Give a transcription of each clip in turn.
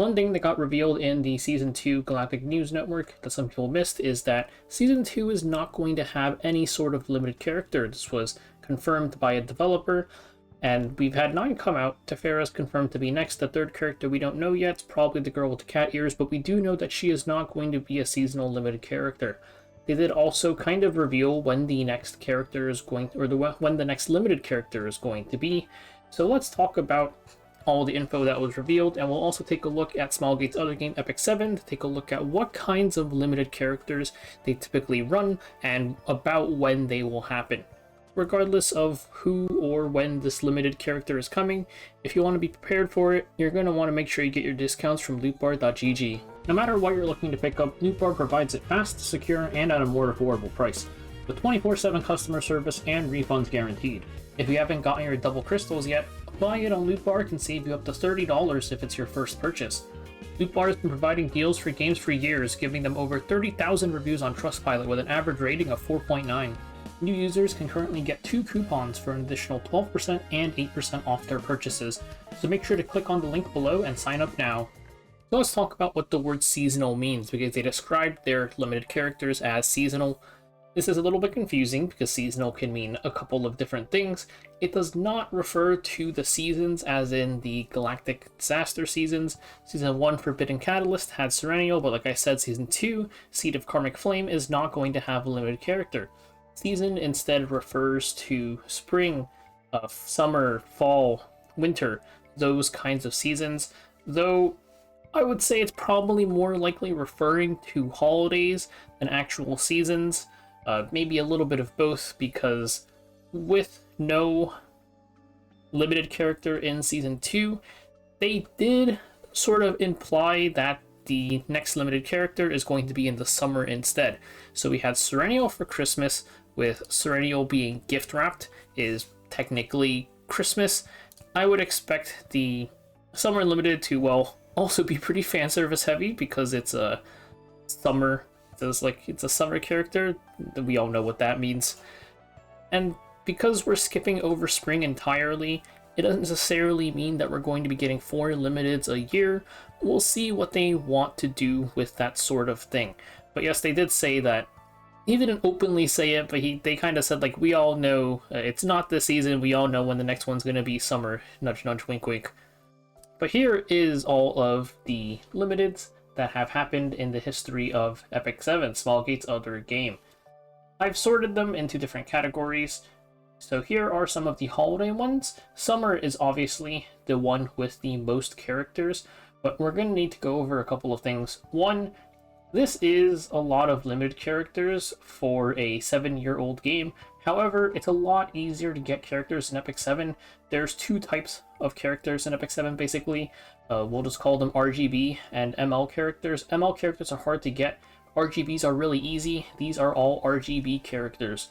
One thing that got revealed in the Season 2 Galactic News Network that some people missed is that Season 2 is not going to have any sort of limited character. This was confirmed by a developer, and we've had 9 come out. Tefera's confirmed to be next. The third character we don't know yet. It's probably the girl with the cat ears, but we do know that she is not going to be a seasonal limited character. They did also kind of reveal when the next character is going to, or when the next limited character is going to be. So let's talk about all the info that was revealed, and we'll also take a look at Smilegate's other game, Epic 7, to take a look at what kinds of limited characters they typically run and about when they will happen. Regardless of who or when this limited character is coming, if you want to be prepared for it, you're going to want to make sure you get your discounts from lootbar.gg. No matter what you're looking to pick up, Lootbar provides it fast, secure, and at a more affordable price, with 24/7 customer service and refunds guaranteed. If you haven't gotten your double crystals yet, buying it on Lootbar can save you up to $30 if it's your first purchase. Lootbar has been providing deals for games for years, giving them over 30,000 reviews on Trustpilot with an average rating of 4.9. New users can currently get 2 coupons for an additional 12% and 8% off their purchases, so make sure to click on the link below and sign up now. So let's talk about what the word seasonal means, because they described their limited characters as seasonal. This is a little bit confusing because seasonal can mean a couple of different things. It does not refer to the seasons as in the Galactic Disaster seasons. Season 1 Forbidden Catalyst had Serennial, but like I said, Season 2 Seed of Karmic Flame is not going to have a limited character. Season instead refers to spring, summer, fall, winter, those kinds of seasons, though I would say it's probably more likely referring to holidays than actual seasons. Maybe a little bit of both, because with no limited character in Season 2, they did sort of imply that the next limited character is going to be in the summer instead. So we had Serennial for Christmas, with Serennial being gift wrapped is technically Christmas. I would expect the summer limited to, well, also be pretty fan service heavy, because it's a summer. It's a summer character. We all know what that means. And because we're skipping over spring entirely, it doesn't necessarily mean that we're going to be getting 4 limiteds a year. We'll see what they want to do with that sort of thing. But yes, they did say that. He didn't openly say it, but they kind of said, like, we all know it's not this season. We all know when the next one's going to be summer. Nudge, nudge, wink, wink. But here is all of the limiteds that have happened in the history of Epic 7, Smilegate's other game. I've sorted them into different categories. So here are some of the holiday ones. Summer is obviously the one with the most characters, but we're going to need to go over a couple of things. One, this is a lot of limited characters for a 7-year-old game. However, it's a lot easier to get characters in Epic 7. There's 2 types of characters in Epic 7, basically. We'll just call them RGB and ML characters. ML characters are hard to get. RGBs are really easy. These are all RGB characters.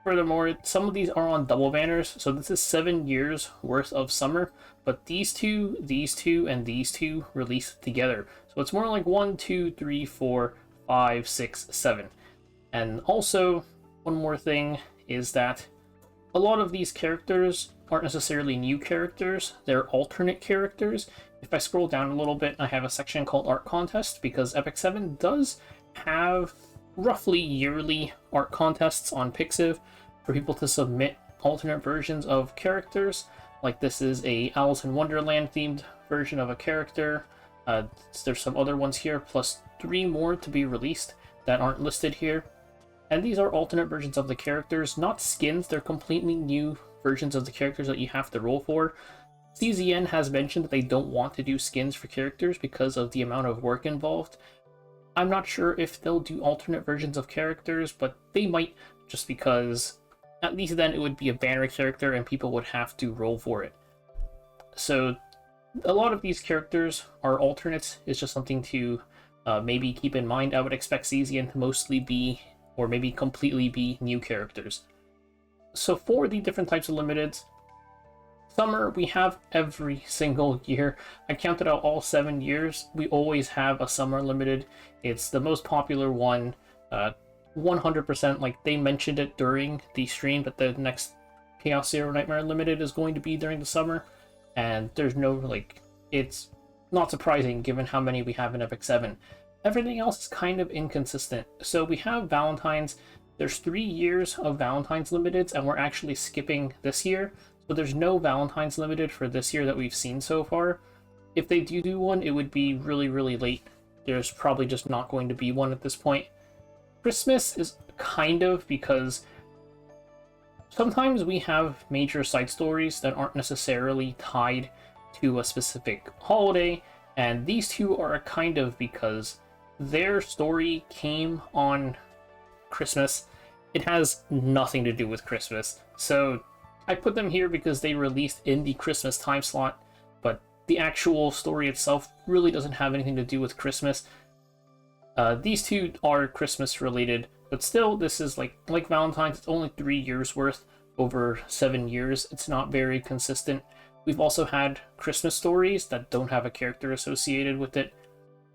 Furthermore, some of these are on double banners, so this is 7 years worth of summer, but these two, and these two released together. So it's more like 1, 2, 3, 4, 5, 6, 7. And also, one more thing is that a lot of these characters aren't necessarily new characters, they're alternate characters. If I scroll down a little bit, I have a section called Art Contest, because Epic 7 does have roughly yearly art contests on Pixiv for people to submit alternate versions of characters. Like this is a Alice in Wonderland themed version of a character. There's some other ones here, plus 3 more to be released that aren't listed here. And these are alternate versions of the characters, not skins. They're completely new versions of the characters that you have to roll for. CZN has mentioned that they don't want to do skins for characters because of the amount of work involved. I'm not sure if they'll do alternate versions of characters, but they might, just because at least then it would be a banner character and people would have to roll for it. So a lot of these characters are alternates. It's just something to maybe keep in mind. I would expect CZN to mostly be, or maybe completely be, new characters. So for the different types of limiteds, summer we have every single year. I counted out all 7 years. We always have a summer limited. It's the most popular one. 100%, like they mentioned it during the stream, that the next Chaos Zero Nightmare Limited is going to be during the summer. And there's no, like, it's not surprising given how many we have in Epic 7. Everything else is kind of inconsistent. So we have Valentine's. There's 3 years of Valentine's limiteds, and we're actually skipping this year. So there's no Valentine's limited for this year that we've seen so far. If they do one, it would be really, really late. There's probably just not going to be one at this point. Christmas is kind of, because sometimes we have major side stories that aren't necessarily tied to a specific holiday, and these two are a kind of, because their story came on Christmas. It has nothing to do with Christmas. So I put them here because they released in the Christmas time slot, but the actual story itself really doesn't have anything to do with Christmas. These two are Christmas related, but still, this is like Valentine's. It's only 3 years worth over 7 years. It's not very consistent. We've also had Christmas stories that don't have a character associated with it,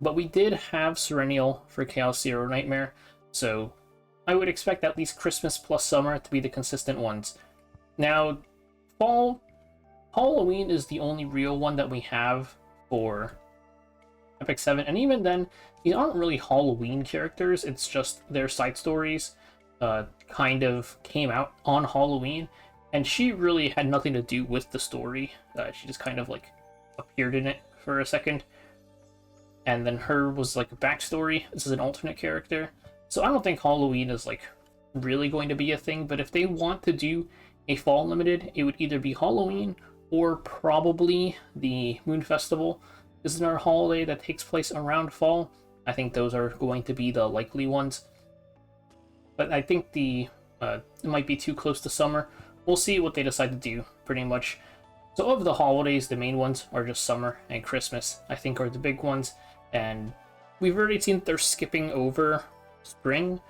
but we did have Serennial for Chaos Zero Nightmare, so I would expect at least Christmas plus summer to be the consistent ones. Now, fall, Halloween is the only real one that we have for Epic 7, and even then, these aren't really Halloween characters, it's just their side stories kind of came out on Halloween, and she really had nothing to do with the story. She just kind of like appeared in it for a second, and then her was like a backstory. This is an alternate character, so I don't think Halloween is like really going to be a thing, but if they want to do a fall limited, it would either be Halloween or probably the Moon Festival. This is another holiday that takes place around fall. I think those are going to be the likely ones. But I think it might be too close to summer. We'll see what they decide to do, pretty much. So of the holidays, the main ones are just summer and Christmas, I think, are the big ones. And we've already seen that they're skipping over spring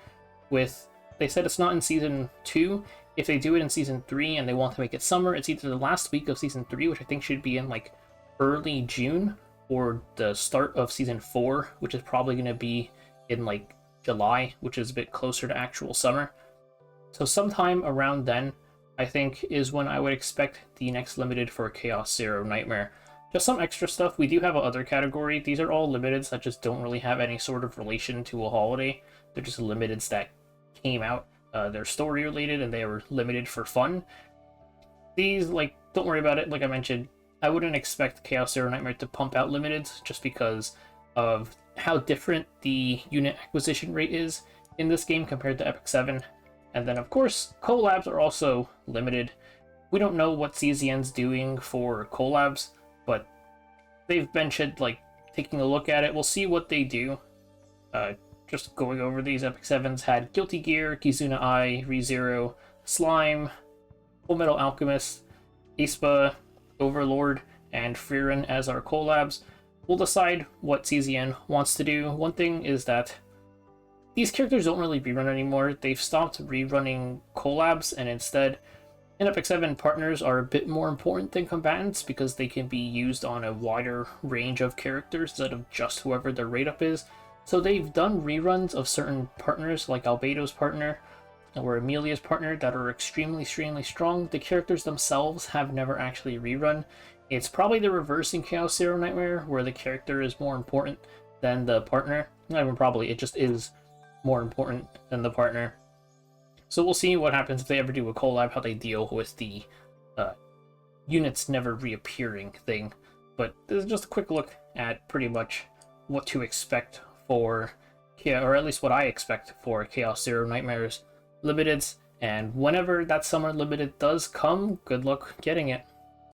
with... They said it's not in Season 2. If they do it in Season 3 and they want to make it summer, it's either the last week of Season 3, which I think should be in like early June, or the start of Season 4, which is probably going to be in like July, which is a bit closer to actual summer. So sometime around then, I think, is when I would expect the next limited for Chaos Zero Nightmare. Just some extra stuff. We do have another category. These are all limiteds that just don't really have any sort of relation to a holiday. They're just limiteds that came out. They're story related and they were limited for fun. These, like, don't worry about it. Like I mentioned, I wouldn't expect Chaos Zero Nightmare to pump out limiteds just because of how different the unit acquisition rate is in this game compared to Epic 7. And then, of course, collabs are also limited. We don't know what CZN's doing for collabs, but they've mentioned, like, taking a look at it. We'll see what they do. Just going over these, Epic 7's had Guilty Gear, Kizuna Eye, ReZero, Slime, Fullmetal Alchemist, Aespa, Overlord, and Frieren as our collabs. We'll decide what CZN wants to do. One thing is that these characters don't really rerun anymore. They've stopped rerunning collabs, and instead, in Epic 7, partners are a bit more important than combatants because they can be used on a wider range of characters instead of just whoever their rate up is. So they've done reruns of certain partners, like Albedo's partner or Amelia's partner, that are extremely, extremely strong. The characters themselves have never actually rerun. It's probably the reverse in Chaos Zero Nightmare, where the character is more important than the partner. Not even probably, it just is more important than the partner. So we'll see what happens if they ever do a collab, how they deal with the units never reappearing thing. But this is just a quick look at pretty much what to expect for, or at least what I expect for Chaos Zero Nightmare's limiteds. And whenever that summer limited does come, good luck getting it.